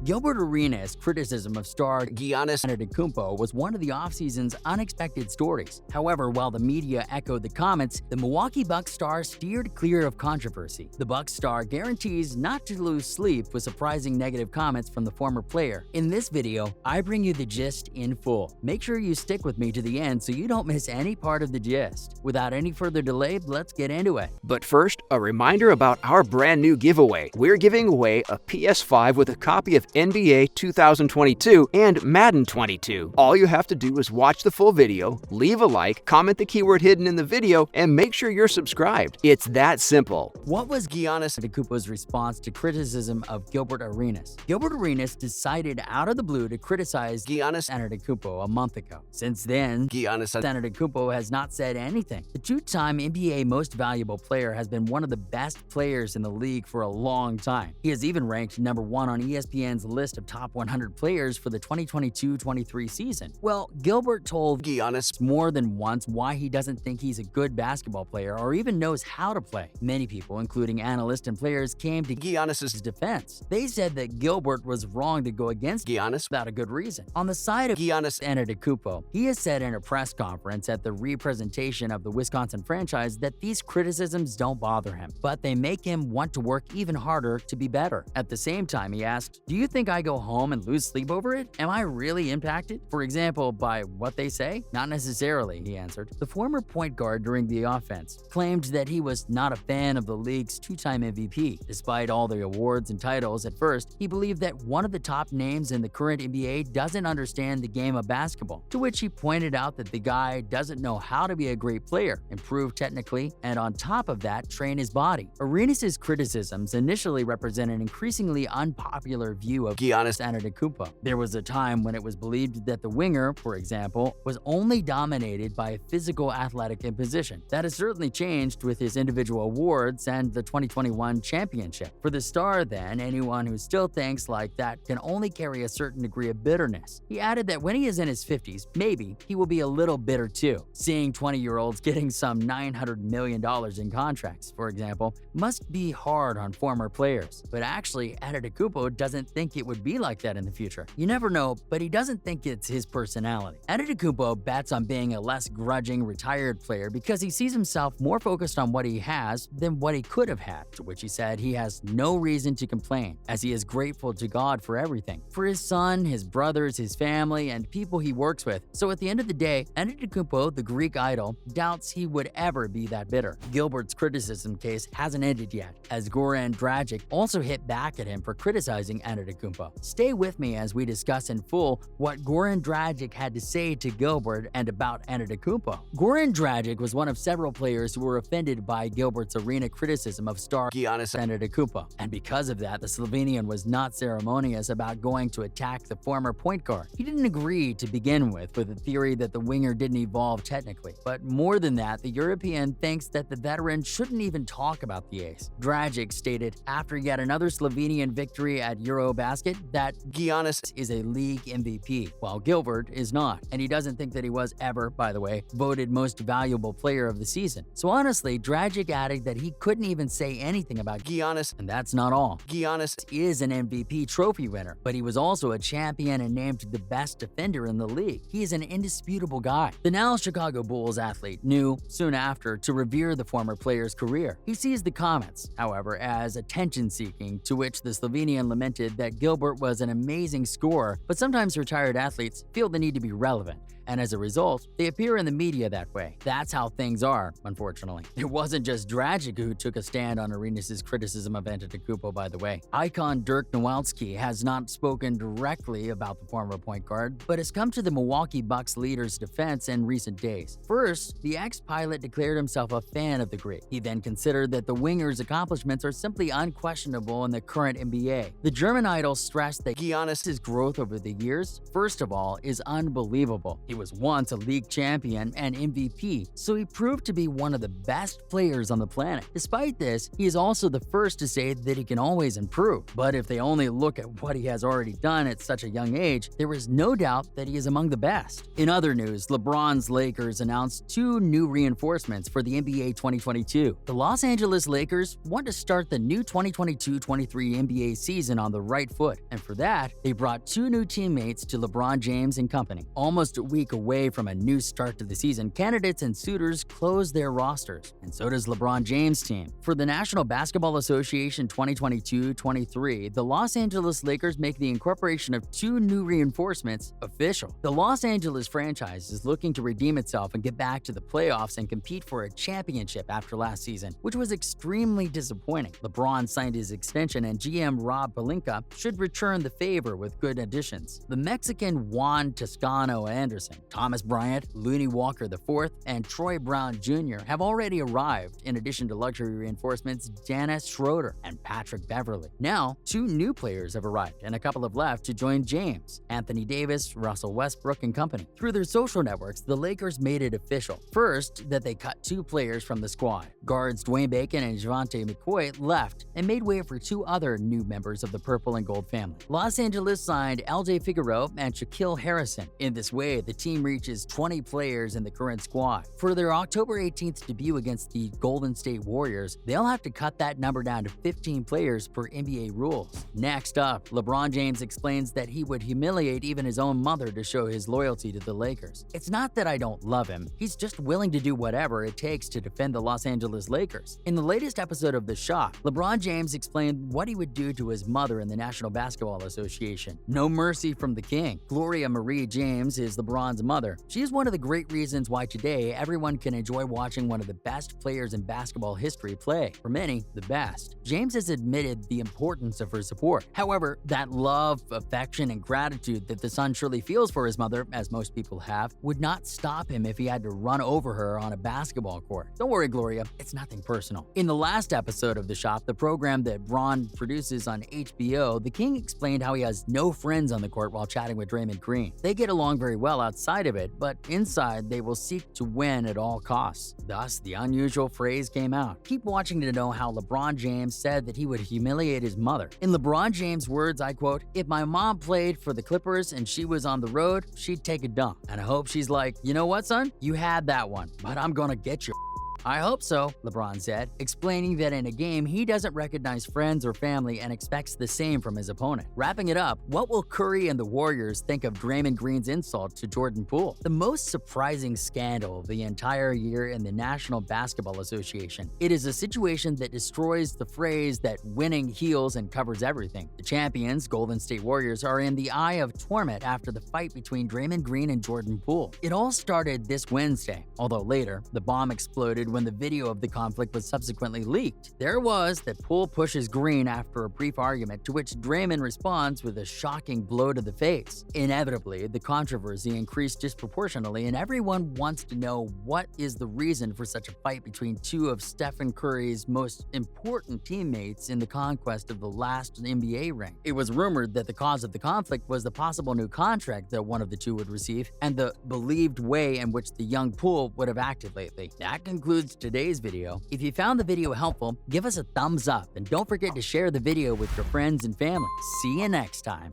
Gilbert Arenas' criticism of star Giannis Antetokounmpo was one of the offseason's unexpected stories. However, while the media echoed the comments, the Milwaukee Bucks star steered clear of controversy. The Bucks star guarantees not to lose sleep with surprising negative comments from the former player. In this video, I bring you the gist in full. Make sure you stick with me to the end so you don't miss any part of the gist. Without any further delay, let's get into it. But first, a reminder about our brand new giveaway. We're giving away a PS5 with a copy of NBA 2022 and Madden 22. All you have to do is watch the full video, leave a like, comment the keyword hidden in the video, and make sure you're subscribed. It's that simple. What was Giannis Antetokounmpo's response to criticism of Gilbert Arenas? Gilbert Arenas decided out of the blue to criticize Giannis Antetokounmpo a month ago. Since then, Giannis Antetokounmpo has not said anything. The two-time NBA Most Valuable Player has been one of the best players in the league for a long time. He has even ranked number 1 on ESPN's list of top 100 players for the 2022-23 season. Well, Gilbert told Giannis more than once why he doesn't think he's a good basketball player or even knows how to play. Many people, including analysts and players, came to Giannis' defense. They said that Gilbert was wrong to go against Giannis without a good reason. On the side of Giannis Antetokounmpo, he has said in a press conference at the representation of the Wisconsin franchise that these criticisms don't bother him, but they make him want to work even harder to be better. At the same time, he asked, "Do you think I go home and lose sleep over it? Am I really impacted, for example, by what they say?" "Not necessarily," he answered. The former point guard during the offense claimed that he was not a fan of the league's two-time MVP. Despite all the awards and titles, at first, he believed that one of the top names in the current NBA doesn't understand the game of basketball, to which he pointed out that the guy doesn't know how to be a great player, improve technically, and on top of that, train his body. Arenas' criticisms initially represent an increasingly unpopular view of Giannis Antetokounmpo. There was a time when it was believed that the winger, for example, was only dominated by a physical athletic imposition. That has certainly changed with his individual awards and the 2021 championship. For the star, then, anyone who still thinks like that can only carry a certain degree of bitterness. He added that when he is in his 50s, maybe he will be a little bitter too. Seeing 20-year-olds getting some $900 million in contracts, for example, must be hard on former players. But actually, Antetokounmpo doesn't think it would be like that in the future. You never know, but he doesn't think it's his personality. Antetokounmpo bets on being a less grudging, retired player because he sees himself more focused on what he has than what he could have had, to which he said he has no reason to complain, as he is grateful to God for everything, for his son, his brothers, his family, and people he works with. So at the end of the day, Antetokounmpo, the Greek idol, doubts he would ever be that bitter. Gilbert's criticism case hasn't ended yet, as Goran Dragic also hit back at him for criticizing Antetokounmpo. Stay with me as we discuss in full what Goran Dragic had to say to Gilbert and about Antetokounmpo. Goran Dragic was one of several players who were offended by Gilbert's arena criticism of star Giannis Antetokounmpo, and because of that, the Slovenian was not ceremonious about going to attack the former point guard. He didn't agree to begin with the theory that the winger didn't evolve technically, but more than that, the European thinks that the veteran shouldn't even talk about the ace. Dragic stated after yet another Slovenian victory at Eurobasket that Giannis is a league MVP, while Gilbert is not, and he doesn't think that he was ever, by the way, voted most valuable player of the season. So honestly, Dragic added that he couldn't even say anything about Giannis, and that's not all. Giannis is an MVP trophy winner, but he was also a champion and named the best defender in the league. He is an indisputable guy. The now Chicago Bulls athlete knew, soon after, to revere the former player's career. He sees the comments, however, as attention-seeking, to which the Slovenian lamented that Gilbert was an amazing scorer, but sometimes retired athletes feel the need to be relevant, and as a result, they appear in the media that way. That's how things are, unfortunately. It wasn't just Dragic who took a stand on Arenas' criticism of Antetokounmpo, by the way. Icon Dirk Nowitzki has not spoken directly about the former point guard, but has come to the Milwaukee Bucks leader's defense in recent days. First, the ex-pilot declared himself a fan of the Greek. He then considered that the winger's accomplishments are simply unquestionable in the current NBA. The German idol stressed that Giannis' growth over the years, first of all, is unbelievable. He was once a league champion and MVP, so he proved to be one of the best players on the planet. Despite this, he is also the first to say that he can always improve. But if they only look at what he has already done at such a young age, there is no doubt that he is among the best. In other news, LeBron's Lakers announced 2 new reinforcements for the NBA 2022. The Los Angeles Lakers want to start the new 2022-23 NBA season on the right foot, and for that, they brought 2 new teammates to LeBron James and company. Almost a week away from a new start to the season, candidates and suitors close their rosters, and so does LeBron James' team. For the National Basketball Association 2022-23, the Los Angeles Lakers make the incorporation of 2 new reinforcements official. The Los Angeles franchise is looking to redeem itself and get back to the playoffs and compete for a championship after last season, which was extremely disappointing. LeBron signed his extension, and GM Rob Pelinka should return the favor with good additions. The Mexican Juan Toscano Anderson, Thomas Bryant, Looney Walker IV, and Troy Brown Jr. have already arrived, in addition to luxury reinforcements Dennis Schroeder and Patrick Beverley. Now, 2 new players have arrived, and a couple have left to join James, Anthony Davis, Russell Westbrook, and company. Through their social networks, the Lakers made it official. First, that they cut 2 players from the squad. Guards Dwayne Bacon and Javante McCoy left and made way for 2 other new members of the purple and gold family. Los Angeles signed LJ Figueroa and Shaquille Harrison. In this way, the team reaches 20 players in the current squad. For their October 18th debut against the Golden State Warriors, they'll have to cut that number down to 15 players per NBA rules. Next up, LeBron James explains that he would humiliate even his own mother to show his loyalty to the Lakers. It's not that I don't love him, he's just willing to do whatever it takes to defend the Los Angeles Lakers. In the latest episode of The Shot, LeBron James explained what he would do to his mother in the National Basketball Association. No mercy from the king. Gloria Marie James is LeBron's mother. She is one of the great reasons why today everyone can enjoy watching one of the best players in basketball history play. For many, the best. James has admitted the importance of her support. However, that love, affection, and gratitude that the son surely feels for his mother, as most people have, would not stop him if he had to run over her on a basketball court. Don't worry, Gloria, it's nothing personal. In the last episode of The Shop, the program that Bron produces on HBO, the king explained how he has no friends on the court while chatting with Draymond Green. They get along very well outside of it, but inside they will seek to win at all costs. Thus, the unusual phrase came out. Keep watching to know how LeBron James said that he would humiliate his mother. In LeBron James' words, I quote, "If my mom played for the Clippers and she was on the road, she'd take a dump. And I hope she's like, you know what, son? You had that one, but I'm gonna get you." I hope so, LeBron said, explaining that in a game he doesn't recognize friends or family and expects the same from his opponent. Wrapping it up, what will Curry and the Warriors think of Draymond Green's insult to Jordan Poole? The most surprising scandal of the entire year in the National Basketball Association. It is a situation that destroys the phrase that winning heals and covers everything. The champions, Golden State Warriors, are in the eye of torment after the fight between Draymond Green and Jordan Poole. It all started this Wednesday, although later, the bomb exploded when the video of the conflict was subsequently leaked. There was that Poole pushes Green after a brief argument, to which Draymond responds with a shocking blow to the face. Inevitably, the controversy increased disproportionately, and everyone wants to know what is the reason for such a fight between 2 of Stephen Curry's most important teammates in the conquest of the last NBA ring. It was rumored that the cause of the conflict was the possible new contract that one of the 2 would receive, and the believed way in which the young Poole would have acted lately. That concludes today's video. If you found the video helpful, give us a thumbs up and don't forget to share the video with your friends and family. See you next time.